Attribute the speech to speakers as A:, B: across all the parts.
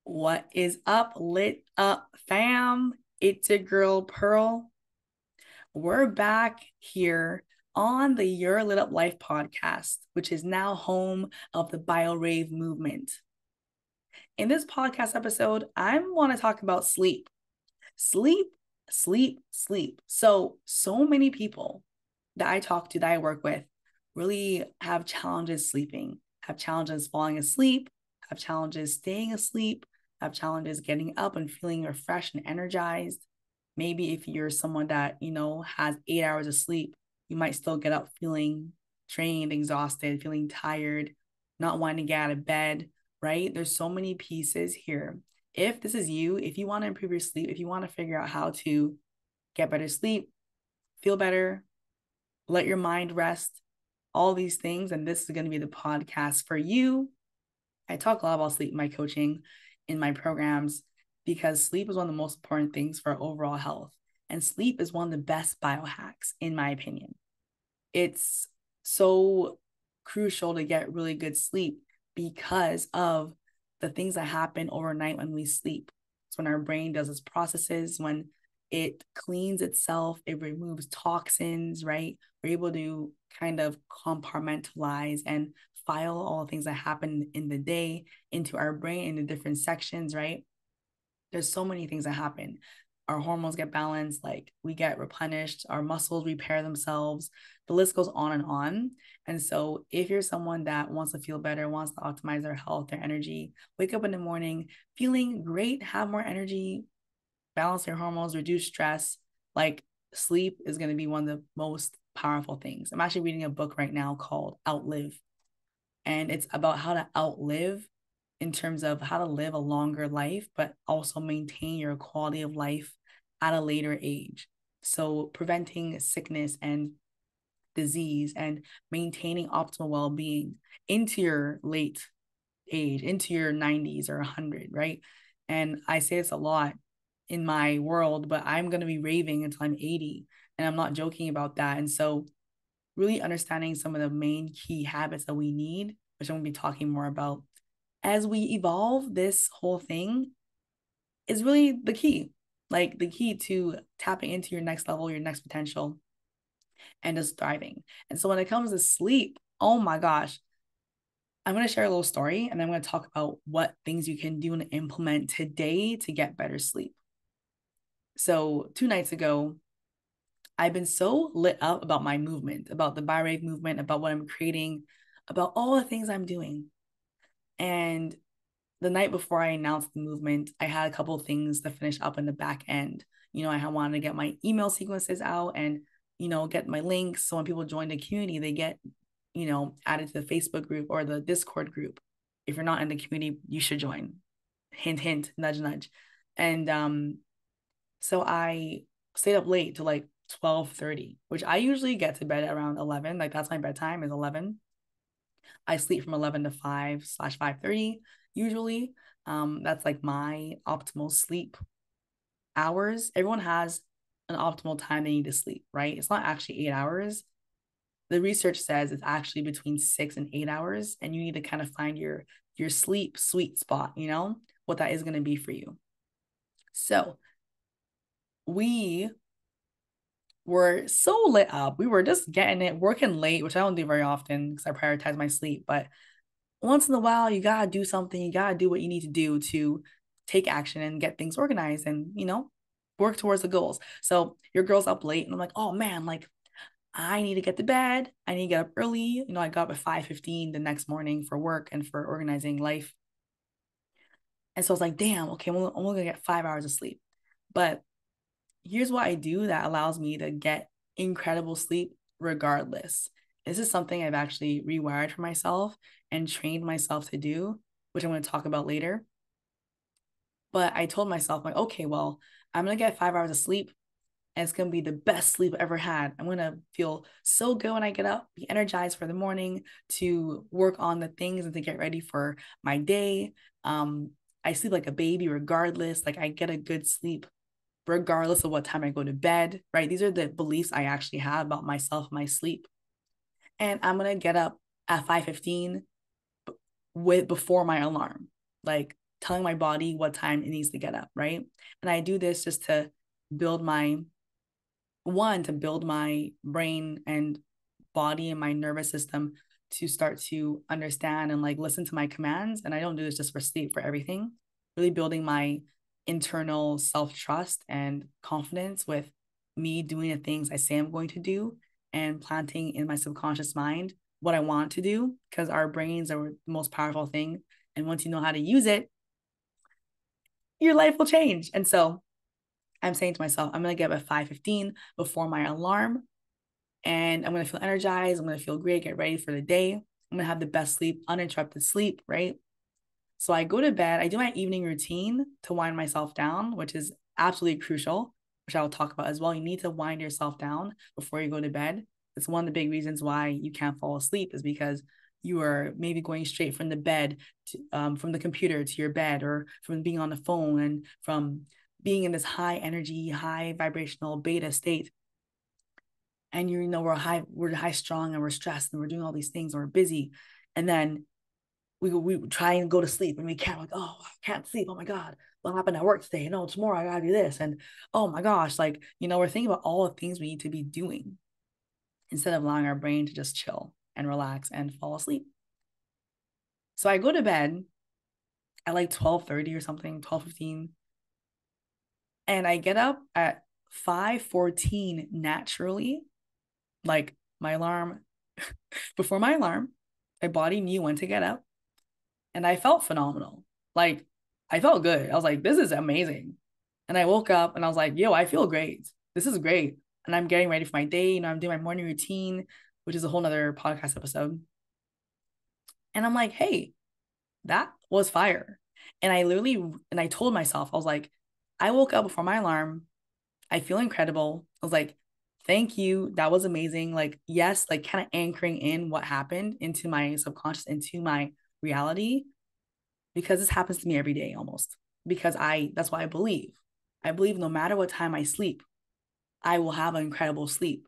A: What is up, lit up fam? It's your girl Pearl. We're back here on the Your Lit Up Life podcast, which is now home of the BioRave movement. In this podcast episode, I want to talk about sleep. Sleep, sleep. So many people that I talk to, that I work with, really have challenges sleeping, have challenges falling asleep, have challenges staying asleep, have challenges getting up and feeling refreshed and energized. Maybe if you're someone that, has 8 hours of sleep, you might still get up feeling drained, exhausted, feeling tired, not wanting to get out of bed, right? There's so many pieces here. If this is you, if you want to improve your sleep, if you want to figure out how to get better sleep, feel better, let your mind rest, all these things, and this is going to be the podcast for you. I talk a lot about sleep in my coaching, in my programs, because sleep is one of the most important things for our overall health. And sleep is one of the best biohacks, in my opinion. It's so crucial to get really good sleep because of the things that happen overnight when we sleep. It's when our brain does its processes, when it cleans itself, it removes toxins, right? We're able to kind of compartmentalize and file all the things that happen in the day into our brain in the different sections, right? There's so many things that happen. Our hormones get balanced, like we get replenished, our muscles repair themselves. The list goes on and on. And so, if you're someone that wants to feel better, wants to optimize their health, their energy, wake up in the morning feeling great, have more energy, balance your hormones, reduce stress, like sleep is going to be one of the most powerful things. I'm actually reading a book right now called Outlive, and it's about how to outlive in terms of how to live a longer life, but also maintain your quality of life at a later age. So preventing sickness and disease and maintaining optimal well-being into your late age, into your 90s or 100, right? And I say this a lot in my world, but I'm going to be raving until I'm 80. And I'm not joking about that. And so really understanding some of the main key habits that we need, which I'm going to be talking more about as we evolve this whole thing, is really the key. Like the key to tapping into your next level, your next potential, and just thriving. And so when it comes to sleep, oh my gosh, I'm going to share a little story and then I'm going to talk about what things you can do and implement today to get better sleep. So 2 nights ago, I've been so lit up about my movement, about the BioRave movement, about what I'm creating, about all the things I'm doing. And the night before I announced the movement, I had a couple of things to finish up in the back end. I wanted to get my email sequences out and, get my links. So when people join the community, they get, added to the Facebook group or the Discord group. If you're not in the community, you should join. Hint, hint, nudge, nudge. And so I stayed up late to like 12:30, which I usually get to bed around 11. Like that's my bedtime is 11. I sleep from 11 to 5/5:30 usually. That's like my optimal sleep hours. Everyone has an optimal time they need to sleep, right? It's not actually 8 hours. The research says it's actually between 6 and 8 hours, and you need to kind of find your sleep sweet spot, what that is going to be for you. So we were so lit up. We were just getting it, working late, which I don't do very often because I prioritize my sleep. But once in a while, you gotta do something. You gotta do what you need to do to take action and get things organized and, work towards the goals. So your girl's up late and I'm like, oh man, like I need to get to bed. I need to get up early. I got up at 5:15 the next morning for work and for organizing life. And so I was like, damn, okay, I'm only gonna get 5 hours of sleep. But here's what I do that allows me to get incredible sleep regardless. This is something I've actually rewired for myself and trained myself to do, which I'm going to talk about later. But I told myself, like, okay, well, I'm going to get 5 hours of sleep and it's going to be the best sleep I've ever had. I'm going to feel so good when I get up, be energized for the morning to work on the things and to get ready for my day. I sleep like a baby regardless. Like I get a good sleep regardless of what time I go to bed, right? These are the beliefs I actually have about myself, my sleep. And I'm going to get up at 5:15 before my alarm, like telling my body what time it needs to get up, right? And I do this just to build my to build my brain and body and my nervous system to start to understand and like listen to my commands. And I don't do this just for sleep, for everything. Really building my internal self-trust and confidence with me doing the things I say I'm going to do and planting in my subconscious mind what I want to do, because our brains are the most powerful thing. And once you know how to use it, your life will change. And so I'm saying to myself, I'm going to get up at 5:15 before my alarm, and I'm going to feel energized. I'm going to feel great, get ready for the day. I'm going to have the best sleep, uninterrupted sleep, right? So I go to bed, I do my evening routine to wind myself down, which is absolutely crucial, which I'll talk about as well. You need to wind yourself down before you go to bed. It's one of the big reasons why you can't fall asleep, is because you are maybe going straight from the bed to, from the computer to your bed, or from being on the phone, and from being in this high energy, high vibrational beta state. And we're high strong, and we're stressed, and we're doing all these things, and we're busy. And then we try and go to sleep, and we can't, like, oh, I can't sleep. Oh my God, what happened at work today? No, tomorrow I gotta do this. And oh my gosh, like, we're thinking about all the things we need to be doing instead of allowing our brain to just chill and relax and fall asleep. So I go to bed at like 12:30 or something, 12:15. And I get up at 5:14 naturally. Like my alarm, before my alarm, my body knew when to get up. And I felt phenomenal. Like, I felt good. I was like, this is amazing. And I woke up and I was like, yo, I feel great. This is great. And I'm getting ready for my day. I'm doing my morning routine, which is a whole nother podcast episode. And I'm like, hey, that was fire. And I told myself, I was like, I woke up before my alarm. I feel incredible. I was like, thank you. That was amazing. Like, yes, like kind of anchoring in what happened into my subconscious, into my reality, because this happens to me every day almost. Because that's why I believe. I believe no matter what time I sleep, I will have an incredible sleep.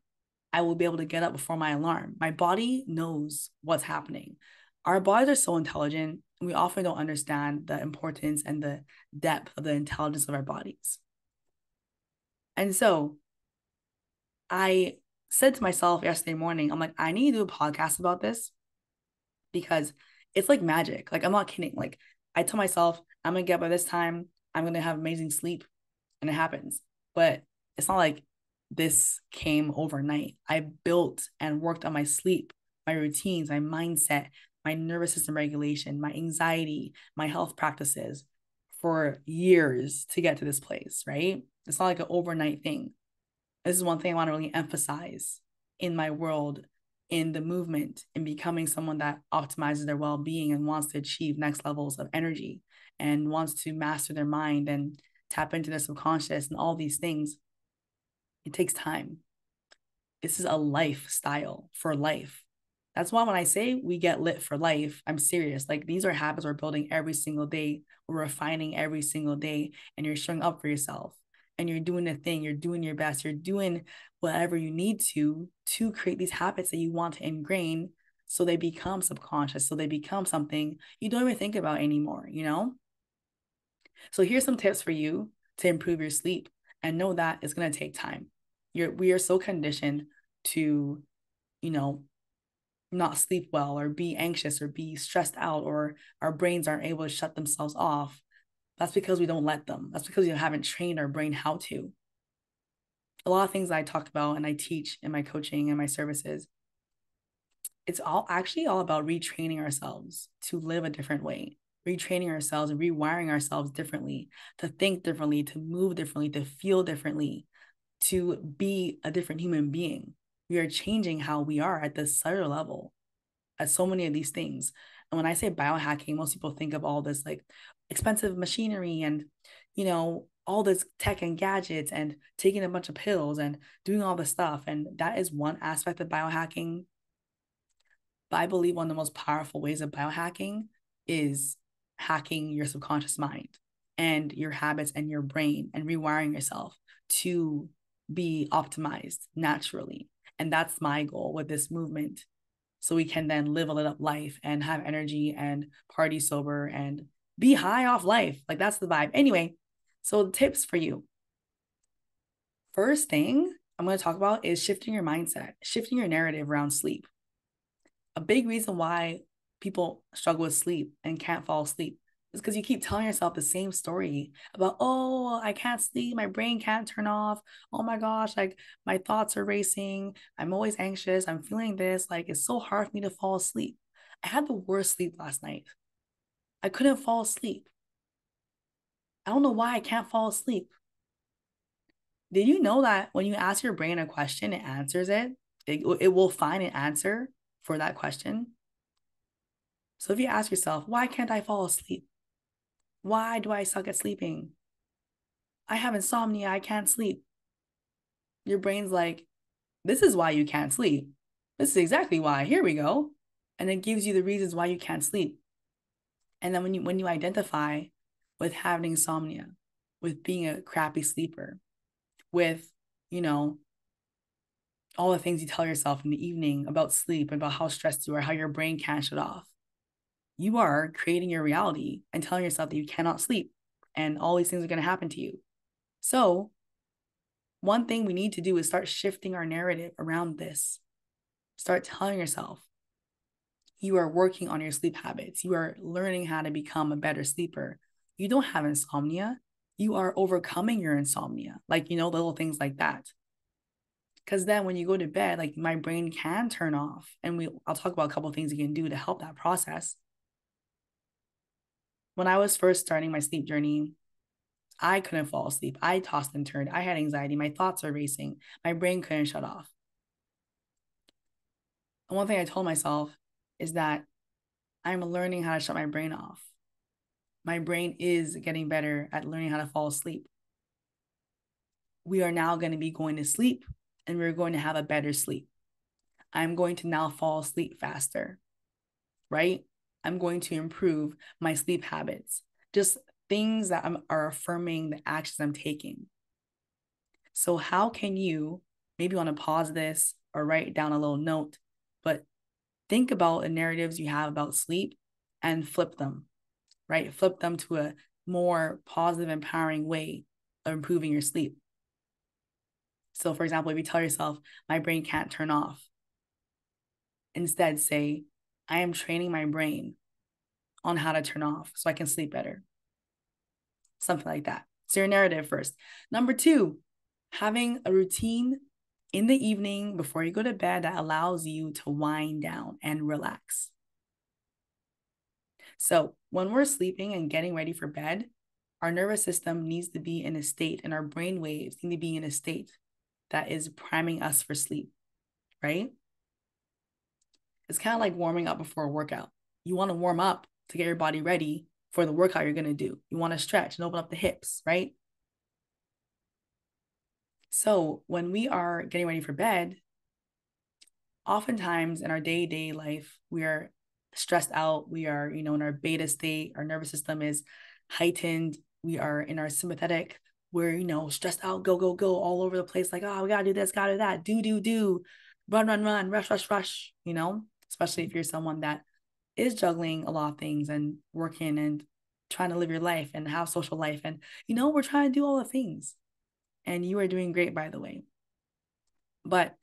A: I will be able to get up before my alarm. My body knows what's happening. Our bodies are so intelligent, and we often don't understand the importance and the depth of the intelligence of our bodies. And so I said to myself yesterday morning, I'm like, I need to do a podcast about this, because it's like magic. Like, I'm not kidding. Like, I told myself, I'm gonna get up by this time, I'm gonna have amazing sleep, and it happens. But it's not like this came overnight. I built and worked on my sleep, my routines, my mindset, my nervous system regulation, my anxiety, my health practices for years to get to this place, right? It's not like an overnight thing. This is one thing I want to really emphasize in my world, in the movement, in becoming someone that optimizes their well-being and wants to achieve next levels of energy and wants to master their mind and tap into their subconscious and all these things. It takes time. This is a lifestyle for life. That's why when I say we get lit for life, I'm serious. Like, these are habits we're building every single day. We're refining every single day, and you're showing up for yourself, and you're doing the thing, you're doing your best, you're doing whatever you need to create these habits that you want to ingrain, so they become subconscious, so they become something you don't even think about anymore, So here's some tips for you to improve your sleep, and know that it's going to take time. We are so conditioned to, not sleep well, or be anxious, or be stressed out, or our brains aren't able to shut themselves off. That's because we don't let them. That's because we haven't trained our brain how to. A lot of things I talk about and I teach in my coaching and my services, it's all about retraining ourselves to live a different way, retraining ourselves and rewiring ourselves differently, to think differently, to move differently, to feel differently, to be a different human being. We are changing how we are at the cellular level, at so many of these things. And when I say biohacking, most people think of all this like expensive machinery and, all this tech and gadgets and taking a bunch of pills and doing all this stuff. And that is one aspect of biohacking. But I believe one of the most powerful ways of biohacking is hacking your subconscious mind and your habits and your brain, and rewiring yourself to be optimized naturally. And that's my goal with this movement. So we can then live a lit up life and have energy and party sober and be high off life. Like that's the vibe. Anyway, so the tips for you. First thing I'm going to talk about is shifting your mindset, shifting your narrative around sleep. A big reason why people struggle with sleep and can't fall asleep is because you keep telling yourself the same story about, oh, I can't sleep, my brain can't turn off. Oh my gosh, like my thoughts are racing. I'm always anxious. I'm feeling this. Like it's so hard for me to fall asleep. I had the worst sleep last night. I couldn't fall asleep. I don't know why I can't fall asleep. Did you know that when you ask your brain a question, it answers it? It will find an answer for that question. So if you ask yourself, why can't I fall asleep? Why do I suck at sleeping? I have insomnia. I can't sleep. Your brain's like, this is why you can't sleep. This is exactly why. Here we go. And it gives you the reasons why you can't sleep. And then when you identify with having insomnia, with being a crappy sleeper, with, you know, all the things you tell yourself in the evening about sleep, about how stressed you are, how your brain can't shut off, you are creating your reality and telling yourself that you cannot sleep and all these things are going to happen to you. So one thing we need to do is start shifting our narrative around this. Start telling yourself you are working on your sleep habits. You are learning how to become a better sleeper. You don't have insomnia. You are overcoming your insomnia. Like, little things like that. Because then when you go to bed, like my brain can turn off. And I'll talk about a couple of things you can do to help that process. When I was first starting my sleep journey, I couldn't fall asleep. I tossed and turned. I had anxiety. My thoughts are racing. My brain couldn't shut off. And one thing I told myself is that I'm learning how to shut my brain off. My brain is getting better at learning how to fall asleep. We are now going to be going to sleep and we're going to have a better sleep. I'm going to now fall asleep faster, right? I'm going to improve my sleep habits. Just things that are affirming the actions I'm taking. So how can you maybe want to pause this or write down a little note, but think about the narratives you have about sleep and flip them, right? Flip them to a more positive, empowering way of improving your sleep. So for example, if you tell yourself, my brain can't turn off, instead say, I am training my brain on how to turn off so I can sleep better. Something like that. So your narrative first. Number 2, having a routine in the evening before you go to bed that allows you to wind down and relax. So when we're sleeping and getting ready for bed, our nervous system needs to be in a state and our brain waves need to be in a state that is priming us for sleep, right? It's kind of like warming up before a workout. You want to warm up to get your body ready for the workout you're going to do. You want to stretch and open up the hips, right? So when we are getting ready for bed, oftentimes in our day-to-day life, we are stressed out. We are, in our beta state. Our nervous system is heightened. We are in our sympathetic. We're, stressed out, go, go, go all over the place. Like, oh, we got to do this, got to do that, do, run, run, run, rush, rush, rush, especially if you're someone that is juggling a lot of things and working and trying to live your life and have social life. And, we're trying to do all the things. And you are doing great, by the way. But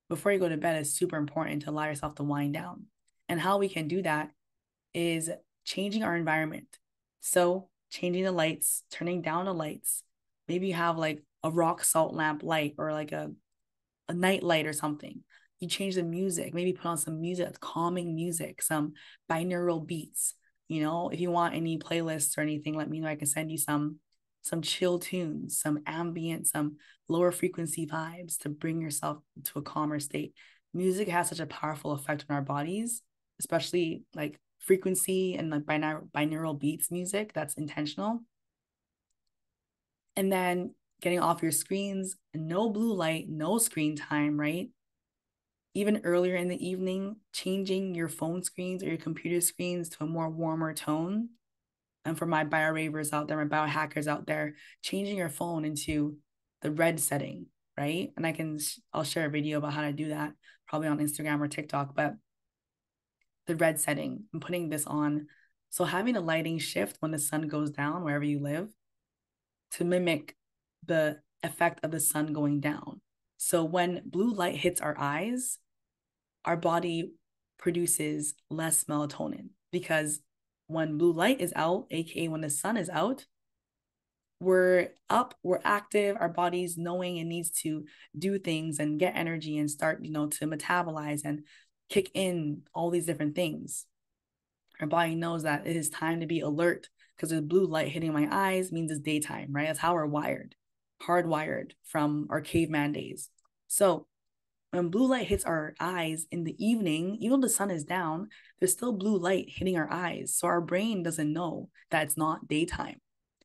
A: before you go to bed, it's super important to allow yourself to wind down. And how we can do that is changing our environment. So changing the lights, turning down the lights. Maybe you have like a rock salt lamp light or like a night light or something. You change the music, maybe put on some music that's calming music, some binaural beats. If you want any playlists or anything, let me know. I can send you some chill tunes, some ambient, some lower frequency vibes to bring yourself to a calmer state. Music has such a powerful effect on our bodies, especially like frequency and like binaural beats music that's intentional. And then getting off your screens, no blue light, no screen time, right? Even earlier in the evening, changing your phone screens or your computer screens to a more warmer tone. And for my bio ravers out there, my biohackers out there, changing your phone into the red setting, right? And I'll share a video about how to do that, probably on Instagram or TikTok, but the red setting, I'm putting this on So having a lighting shift when the sun goes down wherever you live to mimic the effect of the sun going down. So when blue light hits our eyes, our body produces less melatonin because when blue light is out, aka when the sun is out, we're up, we're active, our body's knowing it needs to do things and get energy and start, to metabolize and kick in all these different things. Our body knows that it is time to be alert because the blue light hitting my eyes means it's daytime, right? That's how we're wired, hardwired from our caveman days. So when blue light hits our eyes in the evening, even though the sun is down, there's still blue light hitting our eyes. So our brain doesn't know that it's not daytime.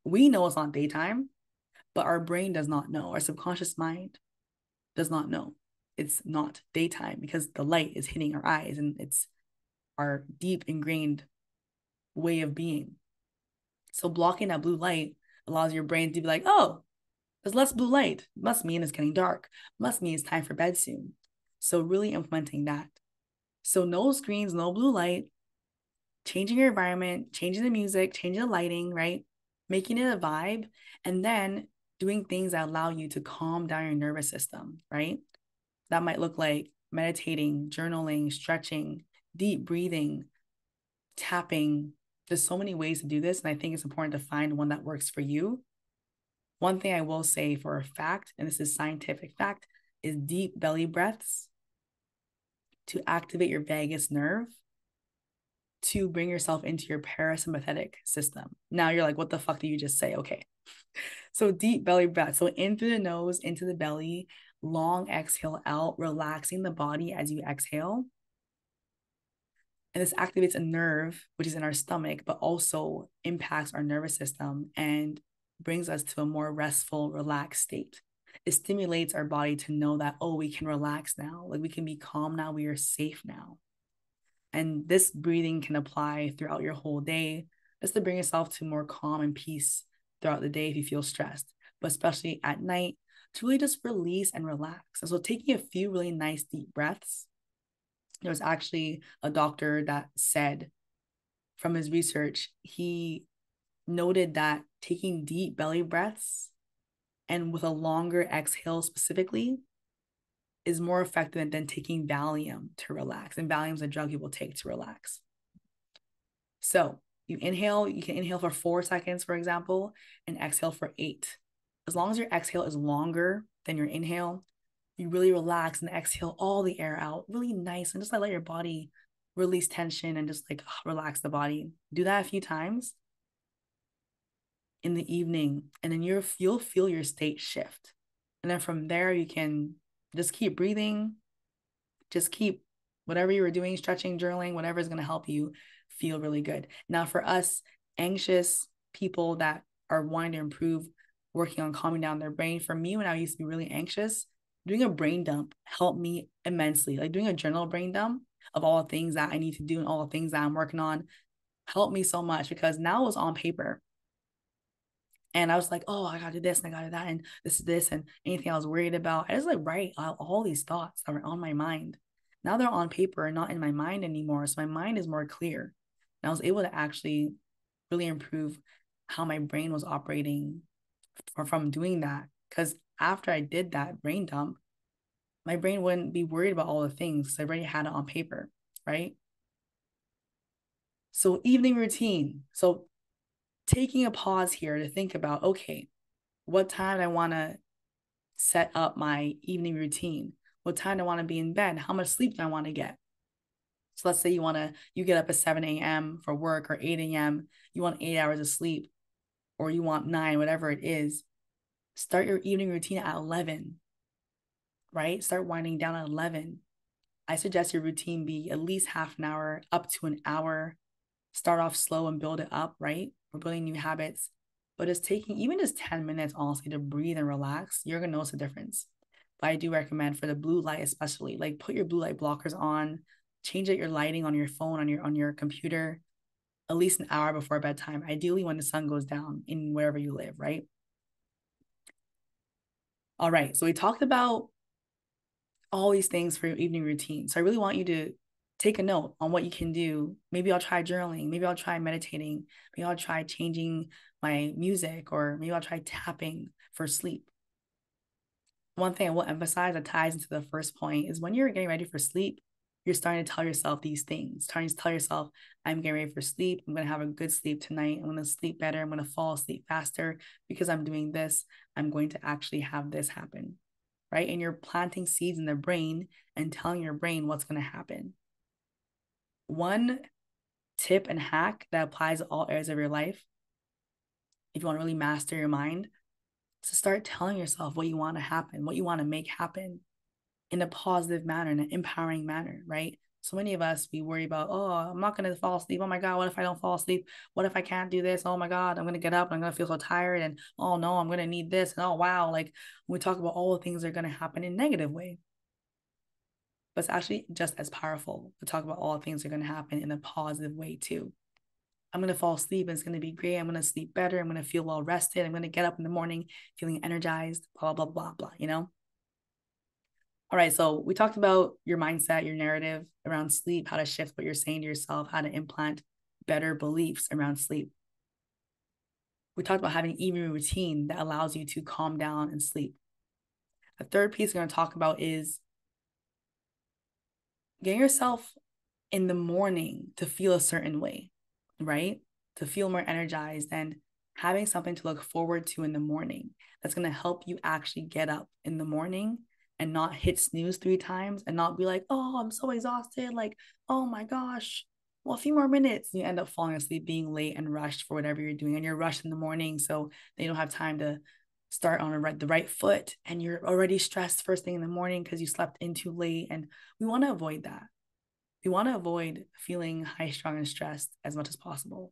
A: We know it's not daytime, but our brain does not know. Our subconscious mind does not know it's not daytime because the light is hitting our eyes and it's our deep ingrained way of being. So blocking that blue light allows your brain to be like, oh, there's less blue light. Must mean it's getting dark. Must mean it's time for bed soon. So really implementing that. So no screens, no blue light, changing your environment, changing the music, changing the lighting, right? Making it a vibe, and then doing things that allow you to calm down your nervous system, right? That might look like meditating, journaling, stretching, deep breathing, tapping. There's so many ways to do this, and I think it's important to find one that works for you. One thing I will say for a fact, and this is scientific fact, is deep belly breaths to activate your vagus nerve to bring yourself into your parasympathetic system. Now you're like, what the fuck did you just say? Okay. So deep belly breath. So in through the nose, into the belly, long exhale out, relaxing the body as you exhale. And this activates a nerve, which is in our stomach, but also impacts our nervous system and brings us to a more restful, relaxed state. It stimulates our body to know that, oh, we can relax now. Like we can be calm now. We are safe now. And this breathing can apply throughout your whole day, just to bring yourself to more calm and peace throughout the day if you feel stressed, but especially at night to really just release and relax. And so taking a few really nice deep breaths. There was actually a doctor that said from his research, he noted that taking deep belly breaths and with a longer exhale specifically is more effective than taking Valium to relax. And Valium is a drug you will take to relax. So you can inhale for 4 seconds, for example, and exhale for 8. As long as your exhale is longer than your inhale, you really relax and exhale all the air out really nice and just let your body release tension and just like relax the body. Do that a few times in the evening, and then you'll feel your state shift. And then from there, you can just keep breathing, just keep whatever you were doing, stretching, journaling, whatever is going to help you feel really good. Now, for us anxious people that are wanting to improve, working on calming down their brain, for me, when I used to be really anxious, doing a brain dump helped me immensely. Like doing a journal brain dump of all the things that I need to do and all the things that I'm working on helped me so much because now it was on paper. And I was like, oh, I gotta do this and I gotta do that and this and anything I was worried about. I just like write out all these thoughts that were on my mind. Now they're on paper and not in my mind anymore. So my mind is more clear. And I was able to actually really improve how my brain was operating from doing that. Because after I did that brain dump, my brain wouldn't be worried about all the things because I already had it on paper, right? So evening routine. So taking a pause here to think about, okay, what time I want to set up my evening routine? What time do I want to be in bed? How much sleep do I want to get? So let's say you get up at 7 a.m. for work or 8 a.m. You want 8 hours of sleep or you want 9, whatever it is. Start your evening routine at 11, right? Start winding down at 11. I suggest your routine be at least half an hour up to an hour. Start off slow and build it up, right? We're building new habits. But it's taking even just 10 minutes, honestly, to breathe and relax, you're going to notice a difference. But I do recommend for the blue light, especially, like put your blue light blockers on, change out your lighting on your phone, on your computer, at least an hour before bedtime, ideally when the sun goes down in wherever you live, right? All right. So we talked about all these things for your evening routine. So I really want you to take a note on what you can do. Maybe I'll try journaling. Maybe I'll try meditating. Maybe I'll try changing my music, or maybe I'll try tapping for sleep. One thing I will emphasize that ties into the first point is when you're getting ready for sleep, you're starting to tell yourself these things, starting to tell yourself, I'm getting ready for sleep. I'm going to have a good sleep tonight. I'm going to sleep better. I'm going to fall asleep faster because I'm doing this. I'm going to actually have this happen, right? And you're planting seeds in the brain and telling your brain what's going to happen. One tip and hack that applies to all areas of your life, if you want to really master your mind, is to start telling yourself what you want to happen, what you want to make happen in a positive manner, in an empowering manner, right? So many of us, we worry about, oh, I'm not going to fall asleep. Oh my God, what if I don't fall asleep? What if I can't do this? Oh my God, I'm going to get up and I'm going to feel so tired. And oh no, I'm going to need this. And oh wow, like when we talk about all the things that are going to happen in a negative way. But it's actually just as powerful to talk about all the things that are going to happen in a positive way too. I'm going to fall asleep and it's going to be great. I'm going to sleep better. I'm going to feel well rested. I'm going to get up in the morning feeling energized, blah, blah, blah, blah, you know? All right. So we talked about your mindset, your narrative around sleep, how to shift what you're saying to yourself, how to implant better beliefs around sleep. We talked about having an evening routine that allows you to calm down and sleep. The third piece we're going to talk about is getting yourself in the morning to feel a certain way, right? To feel more energized and having something to look forward to in the morning that's going to help you actually get up in the morning and not hit snooze 3 times and not be like, oh, I'm so exhausted. Like, oh my gosh, well, a few more minutes. You end up falling asleep, being late and rushed for whatever you're doing. And you're rushed in the morning. So they don't have time to start on the right foot. And you're already stressed first thing in the morning because you slept in too late. And we want to avoid that. We want to avoid feeling high strung and stressed as much as possible.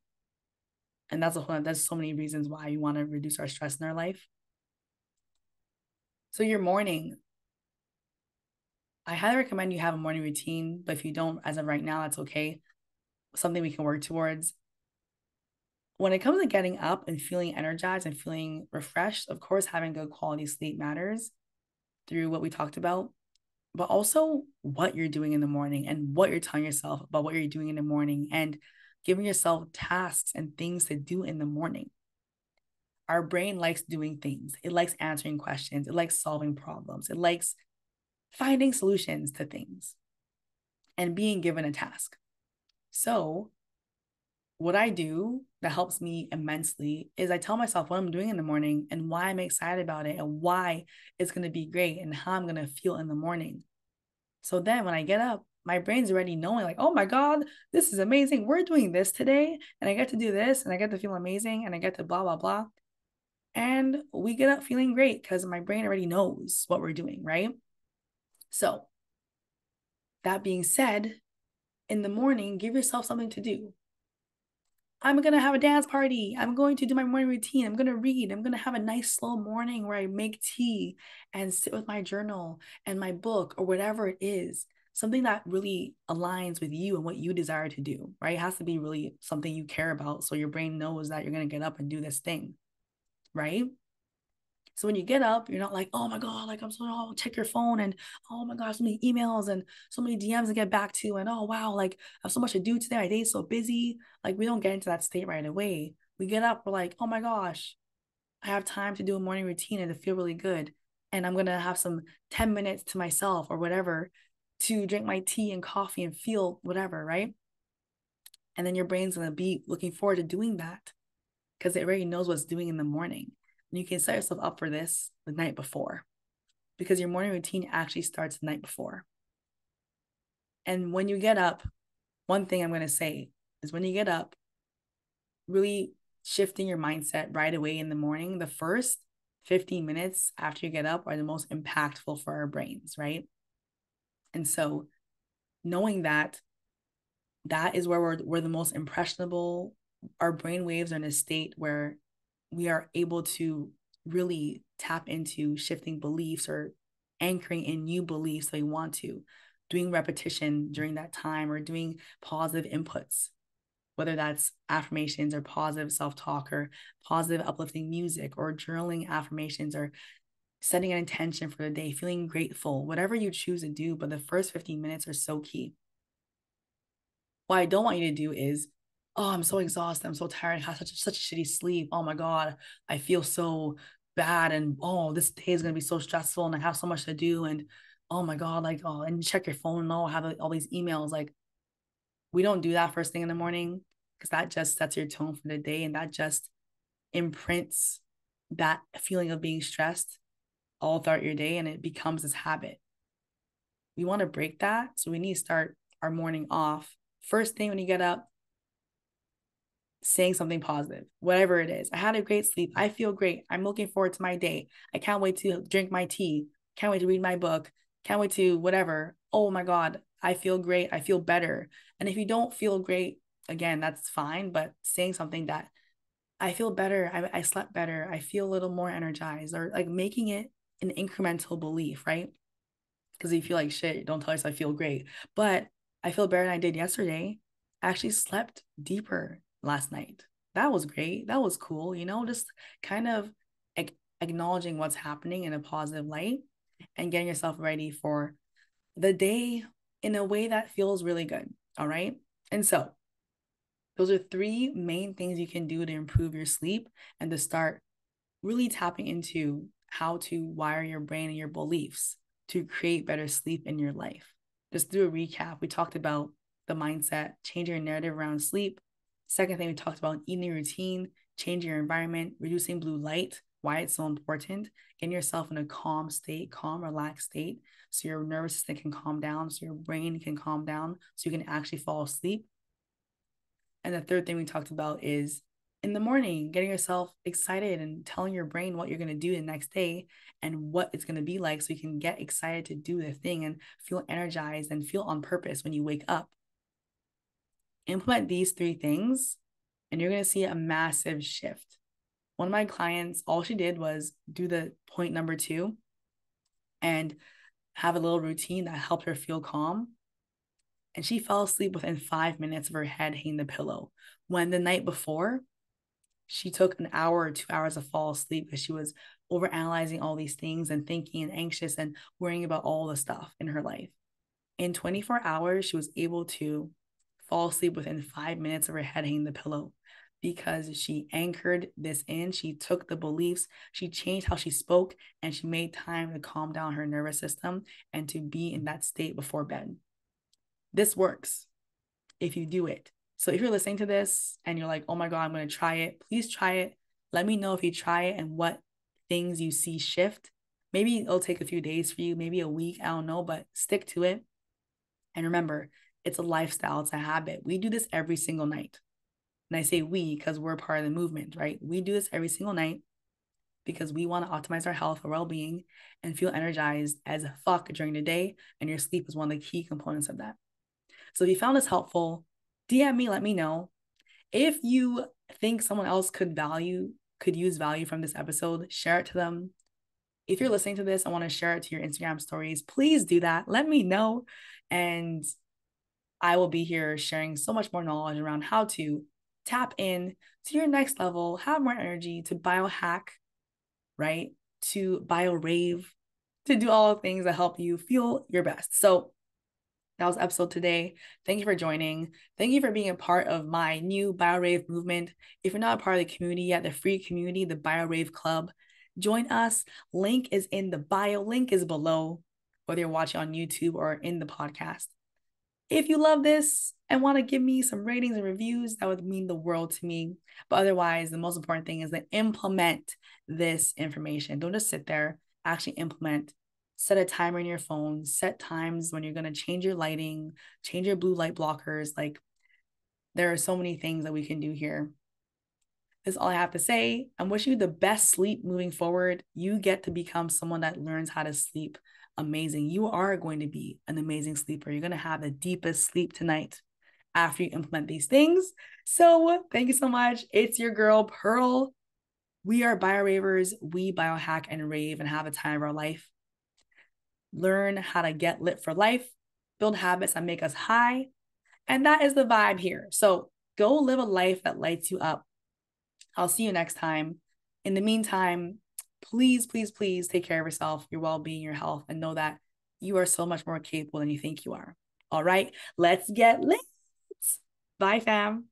A: And that's so many reasons why we want to reduce our stress in our life. So your morning, I highly recommend you have a morning routine, but if you don't, as of right now, that's okay. Something we can work towards. When it comes to getting up and feeling energized and feeling refreshed, of course, having good quality sleep matters through what we talked about, but also what you're doing in the morning and what you're telling yourself about what you're doing in the morning and giving yourself tasks and things to do in the morning. Our brain likes doing things. It likes answering questions. It likes solving problems. It likes finding solutions to things and being given a task. So, what I do that helps me immensely is I tell myself what I'm doing in the morning and why I'm excited about it and why it's going to be great and how I'm going to feel in the morning. So then when I get up, my brain's already knowing, like, oh my God, this is amazing. We're doing this today. And I get to do this and I get to feel amazing and I get to blah, blah, blah. And we get up feeling great because my brain already knows what we're doing, right? So that being said, in the morning, give yourself something to do. I'm going to have a dance party. I'm going to do my morning routine. I'm going to read. I'm going to have a nice slow morning where I make tea and sit with my journal and my book or whatever it is. Something that really aligns with you and what you desire to do, right? It has to be really something you care about. So your brain knows that you're going to get up and do this thing, right? So when you get up, you're not like, oh my God, like I'm so, oh, check your phone and oh my gosh, so many emails and so many DMs to get back to. And oh wow, like I have so much to do today. My day's so busy. Like we don't get into that state right away. We get up, we're like, oh my gosh, I have time to do a morning routine and to feel really good. And I'm gonna have some 10 minutes to myself or whatever to drink my tea and coffee and feel whatever, right? And then your brain's gonna be looking forward to doing that because it already knows what it's doing in the morning. And you can set yourself up for this the night before because your morning routine actually starts the night before. And when you get up, one thing I'm going to say is when you get up, really shifting your mindset right away in the morning, the first 15 minutes after you get up are the most impactful for our brains, right? And so knowing that that is where we're the most impressionable, our brain waves are in a state where we are able to really tap into shifting beliefs or anchoring in new beliefs that we want to, doing repetition during that time or doing positive inputs, whether that's affirmations or positive self-talk or positive uplifting music or journaling affirmations or setting an intention for the day, feeling grateful, whatever you choose to do. But the first 15 minutes are so key. What I don't want you to do is, oh, I'm so exhausted. I'm so tired. I had such a shitty sleep. Oh my God. I feel so bad. And oh, this day is gonna be so stressful and I have so much to do. And oh my God, like, oh, and check your phone and oh, I have like, all these emails. Like, we don't do that first thing in the morning because that just sets your tone for the day and that just imprints that feeling of being stressed all throughout your day and it becomes this habit. We want to break that. So we need to start our morning off. First thing when you get up, saying something positive, whatever it is. I had a great sleep. I feel great. I'm looking forward to my day. I can't wait to drink my tea. Can't wait to read my book. Can't wait to whatever. Oh my God, I feel great. I feel better. And if you don't feel great, again, that's fine. But saying something that I feel better, I slept better, I feel a little more energized, or like making it an incremental belief, right? Because if you feel like shit, don't tell yourself I feel great. But I feel better than I did yesterday. I actually slept deeper last night. That was great. That was cool. Just kind of acknowledging what's happening in a positive light and getting yourself ready for the day in a way that feels really good. All right. And so those are three main things you can do to improve your sleep and to start really tapping into how to wire your brain and your beliefs to create better sleep in your life. Just do a recap. We talked about the mindset, changing your narrative around sleep. Second thing, we talked about eating routine, changing your environment, reducing blue light, why it's so important, getting yourself in a calm state, calm, relaxed state, so your nervous system can calm down, so your brain can calm down, so you can actually fall asleep. And the third thing we talked about is in the morning, getting yourself excited and telling your brain what you're going to do the next day and what it's going to be like so you can get excited to do the thing and feel energized and feel on purpose when you wake up. Implement these three things and you're going to see a massive shift. One of my clients, all she did was do the point number 2 and have a little routine that helped her feel calm. And she fell asleep within 5 minutes of her head hitting the pillow. When the night before, she took an hour or 2 hours to fall asleep because she was overanalyzing all these things and thinking and anxious and worrying about all the stuff in her life. In 24 hours, she was able to fall asleep within 5 minutes of her head hitting the pillow because she anchored this in. She took the beliefs, she changed how she spoke, and she made time to calm down her nervous system and to be in that state before bed. This works if you do it. So if you're listening to this and you're like, oh my God, I'm going to try it, please try it. Let me know if you try it and what things you see shift. Maybe it'll take a few days for you, maybe a week, I don't know, but stick to it. And remember, it's a lifestyle, it's a habit. We do this every single night. And I say we because we're part of the movement, right? We do this every single night because we want to optimize our health, our well-being, and feel energized as fuck during the day. And your sleep is one of the key components of that. So if you found this helpful, DM me, let me know. If you think someone else could use value from this episode, share it to them. If you're listening to this, I want to share it to your Instagram stories. Please do that. Let me know. And I will be here sharing so much more knowledge around how to tap in to your next level, have more energy, to biohack, right? To bio rave, to do all the things that help you feel your best. So that was episode today. Thank you for joining. Thank you for being a part of my new BioRave movement. If you're not a part of the community yet, the free community, the BioRave Club, join us. Link is in the bio. Link is below, whether you're watching on YouTube or in the podcast. If you love this and want to give me some ratings and reviews, that would mean the world to me. But otherwise, the most important thing is to implement this information. Don't just sit there, actually implement. Set a timer in your phone, set times when you're going to change your lighting, change your blue light blockers. Like, there are so many things that we can do here. That's all I have to say. I'm wishing you the best sleep moving forward. You get to become someone that learns how to sleep amazing. You are going to be an amazing sleeper. You're going to have the deepest sleep tonight after you implement these things. So thank you so much. It's your girl, Pearl. We are BioRavers. We biohack and rave and have a time of our life. Learn how to get lit for life, build habits that make us high. And that is the vibe here. So go live a life that lights you up. I'll see you next time. In the meantime, please, please, please take care of yourself, your well-being, your health, and know that you are so much more capable than you think you are. All right, let's get lit. Bye, fam.